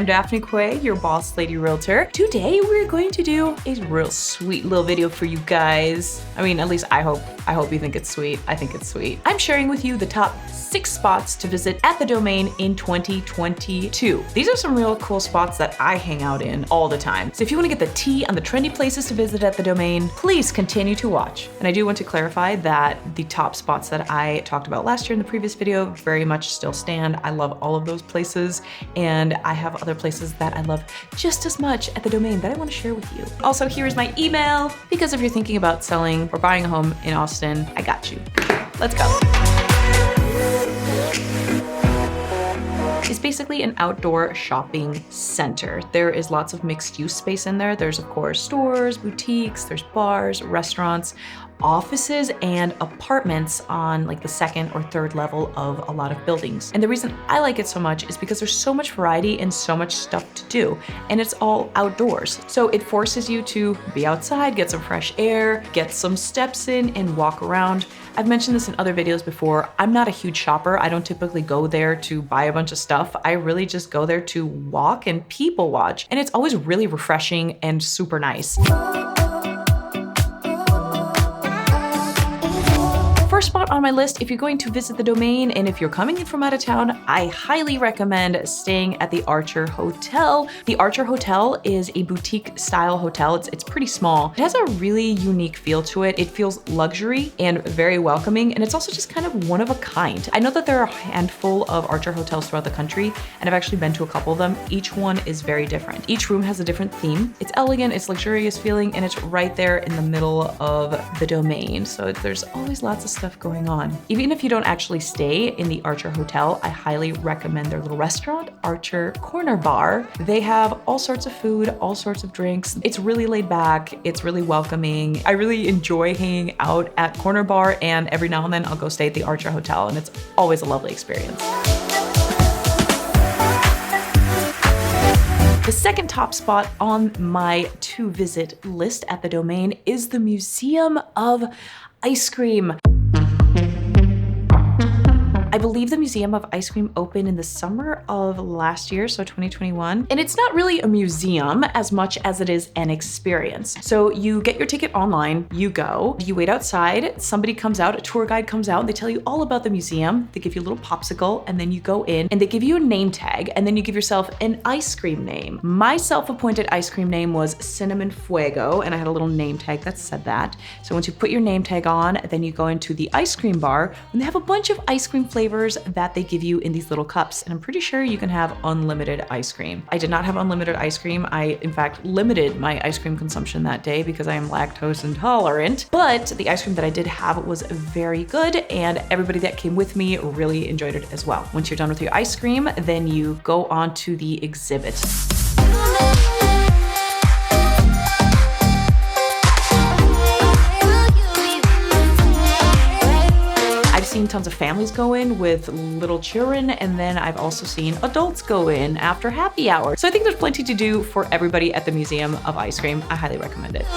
I'm Daphne Quay, your boss lady realtor. Today we're going to do a real sweet little video for you guys. I mean, at least I hope you think it's sweet. I think it's sweet. I'm sharing with you the top 6 spots to visit at the Domain in 2022. These are some real cool spots that I hang out in all the time. So if you want to get the tea on the trendy places to visit at the Domain, please continue to watch. And I do want to clarify that the top spots that I talked about last year in the previous video very much still stand. I love all of those places, and I have other places that I love just as much at the Domain that I want to share with you. Also, here's my email, because if you're thinking about selling or buying a home in Austin, I got you. Let's go. It's basically an outdoor shopping center. There is lots of mixed use space in there. There's of course stores, boutiques, there's bars, restaurants, offices, and apartments on like the 2nd or 3rd level of a lot of buildings. And the reason I like it so much is because there's so much variety and so much stuff to do, and it's all outdoors. So it forces you to be outside, get some fresh air, get some steps in, and walk around. I've mentioned this in other videos before. I'm not a huge shopper. I don't typically go there to buy a bunch of stuff. I really just go there to walk and people watch. And it's always really refreshing and super nice. First spot on my list, if you're going to visit the Domain and if you're coming in from out of town, I highly recommend staying at the Archer Hotel. The Archer Hotel is a boutique style hotel. It's pretty small. It has a really unique feel to it. It feels luxury and very welcoming, and it's also just kind of one of a kind. I know that there are a handful of Archer hotels throughout the country, and I've actually been to a couple of them. Each one is very different. Each room has a different theme. It's elegant, it's luxurious feeling, and it's right there in the middle of the Domain. So there's always lots of stuff going on. Even if you don't actually stay in the Archer Hotel, I highly recommend their little restaurant, Archer Corner Bar. They have all sorts of food, all sorts of drinks. It's really laid back. It's really welcoming. I really enjoy hanging out at Corner Bar, and every now and then I'll go stay at the Archer Hotel, and it's always a lovely experience. The second top spot on my to visit list at the Domain is the Museum of Ice Cream. I believe the Museum of Ice Cream opened in the summer of last year, so 2021. And it's not really a museum as much as it is an experience. So you get your ticket online, you go, you wait outside, somebody comes out, a tour guide comes out, they tell you all about the museum, they give you a little popsicle, and then you go in and they give you a name tag, and then you give yourself an ice cream name. My self-appointed ice cream name was Cinnamon Fuego, and I had a little name tag that said that. So once you put your name tag on, then you go into the ice cream bar, and they have a bunch of ice cream flavors that they give you in these little cups. And I'm pretty sure you can have unlimited ice cream. I did not have unlimited ice cream. I, in fact, limited my ice cream consumption that day because I am lactose intolerant. But the ice cream that I did have was very good, and everybody that came with me really enjoyed it as well. Once you're done with your ice cream, then you go on to the exhibit. Seen tons of families go in with little children, and then I've also seen adults go in after happy hour. So I think there's plenty to do for everybody at the Museum of Ice Cream. I highly recommend it.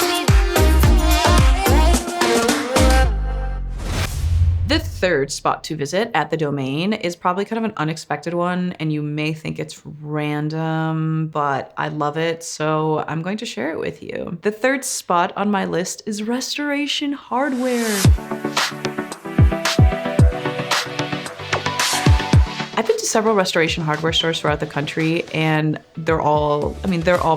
The third spot to visit at the Domain is probably kind of an unexpected one, and you may think it's random, but I love it, so I'm going to share it with you. The third spot on my list is Restoration Hardware. I've been to several Restoration Hardware stores throughout the country, and they're all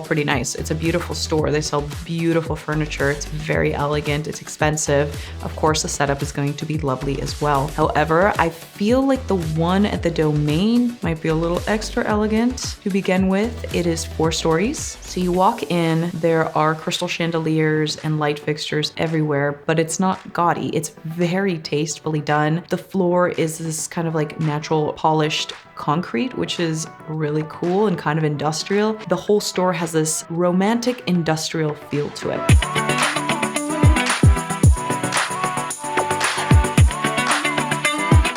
pretty nice. It's a beautiful store. They sell beautiful furniture. It's very elegant. It's expensive. Of course, the setup is going to be lovely as well. However, I feel like the one at the Domain might be a little extra elegant to begin with. It is 4 stories. So you walk in, there are crystal chandeliers and light fixtures everywhere, but it's not gaudy. It's very tastefully done. The floor is this kind of like natural polished concrete, which is really cool and kind of industrial. The whole store has this romantic industrial feel to it.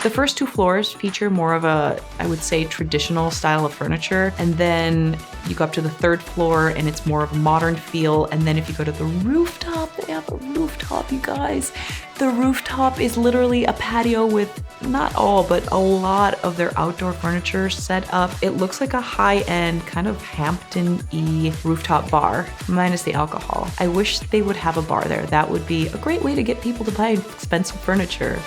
The first 2 floors feature more of a, I would say, traditional style of furniture. And then you go up to the 3rd floor and it's more of a modern feel. And then if you go to the rooftop, they have the rooftop, you guys. The rooftop is literally a patio with not all, but a lot of their outdoor furniture set up. It looks like a high-end kind of Hampton-y rooftop bar, minus the alcohol. I wish they would have a bar there. That would be a great way to get people to buy expensive furniture.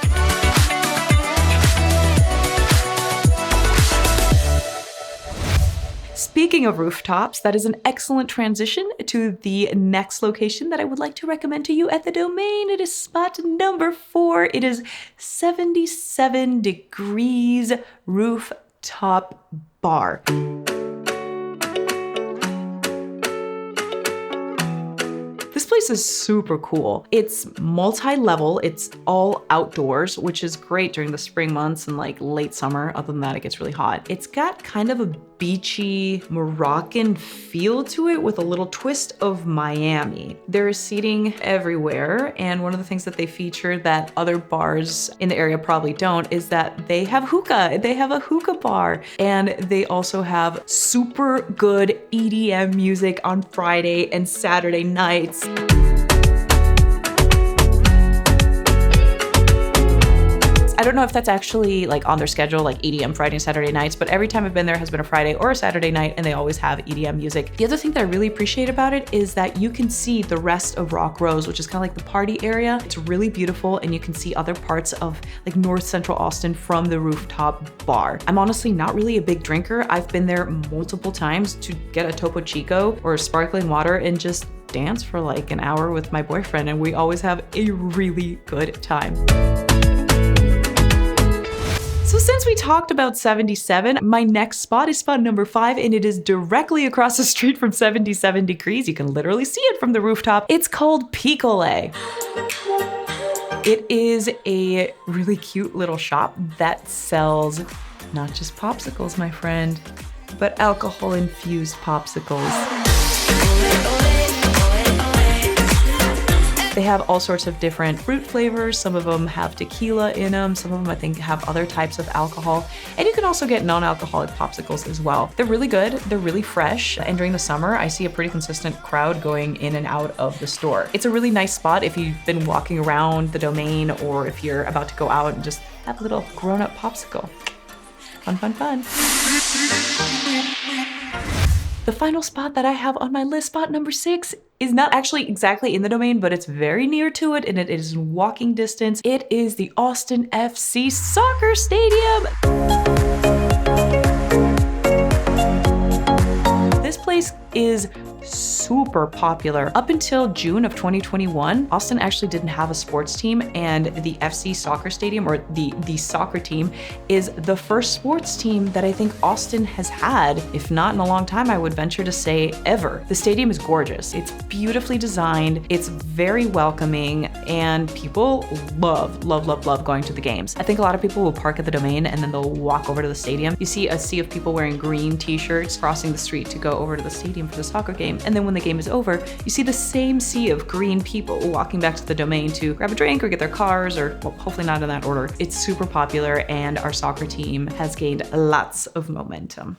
Speaking of rooftops, that is an excellent transition to the next location that I would like to recommend to you at the Domain. It is spot number 4. It is 77 Degrees Rooftop Bar. This place is super cool. It's multi-level, it's all outdoors, which is great during the spring months and like late summer. Other than that, it gets really hot. It's got kind of a beachy Moroccan feel to it with a little twist of Miami. There is seating everywhere, and one of the things that they feature that other bars in the area probably don't is that they have hookah. They have a hookah bar, and they also have super good EDM music on Friday and Saturday nights. I don't know if that's actually like on their schedule, like EDM Friday and Saturday nights, but every time I've been there has been a Friday or a Saturday night, and they always have EDM music. The other thing that I really appreciate about it is that you can see the rest of Rock Rose, which is kind of like the party area. It's really beautiful, and you can see other parts of like North Central Austin from the rooftop bar. I'm honestly not really a big drinker. I've been there multiple times to get a Topo Chico or sparkling water and just dance for like an hour with my boyfriend, and we always have a really good time. So since we talked about 77, my next spot is spot number 5, and it is directly across the street from 77 Degrees. You can literally see it from the rooftop. It's called Picolay. It is a really cute little shop that sells not just popsicles, my friend, but alcohol-infused popsicles. They have all sorts of different fruit flavors. Some of them have tequila in them. Some of them I think have other types of alcohol. And you can also get non-alcoholic popsicles as well. They're really good. They're really fresh. And during the summer, I see a pretty consistent crowd going in and out of the store. It's a really nice spot if you've been walking around the Domain, or if you're about to go out and just have a little grown-up popsicle. Fun, fun, fun. The final spot that I have on my list, spot number 6, is not actually exactly in the Domain, but it's very near to it, and it is in walking distance. It is the Austin FC Soccer Stadium. This place is super popular. Up until June of 2021, Austin actually didn't have a sports team, and the FC Soccer Stadium, or the soccer team, is the first sports team that I think Austin has had, if not in a long time, I would venture to say ever. The stadium is gorgeous. It's beautifully designed. It's very welcoming, and people love going to the games. I think a lot of people will park at the Domain and then they'll walk over to the stadium. You see a sea of people wearing green t-shirts crossing the street to go over to the stadium for the soccer game. And then when the game is over, you see the same sea of green people walking back to the Domain to grab a drink or get their cars, or well, hopefully not in that order. It's super popular, and our soccer team has gained lots of momentum.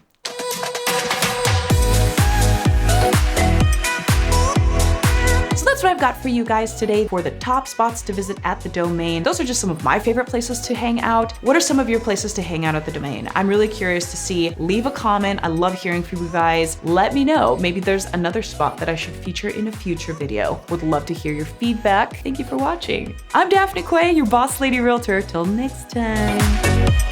That's what I've got for you guys today for the top spots to visit at the Domain. Those are just some of my favorite places to hang out. What are some of your places to hang out at the Domain? I'm really curious to see. Leave a comment. I love hearing from you guys. Let me know. Maybe there's another spot that I should feature in a future video. Would love to hear your feedback. Thank you for watching. I'm Daphne Quay, your boss lady realtor. Till next time.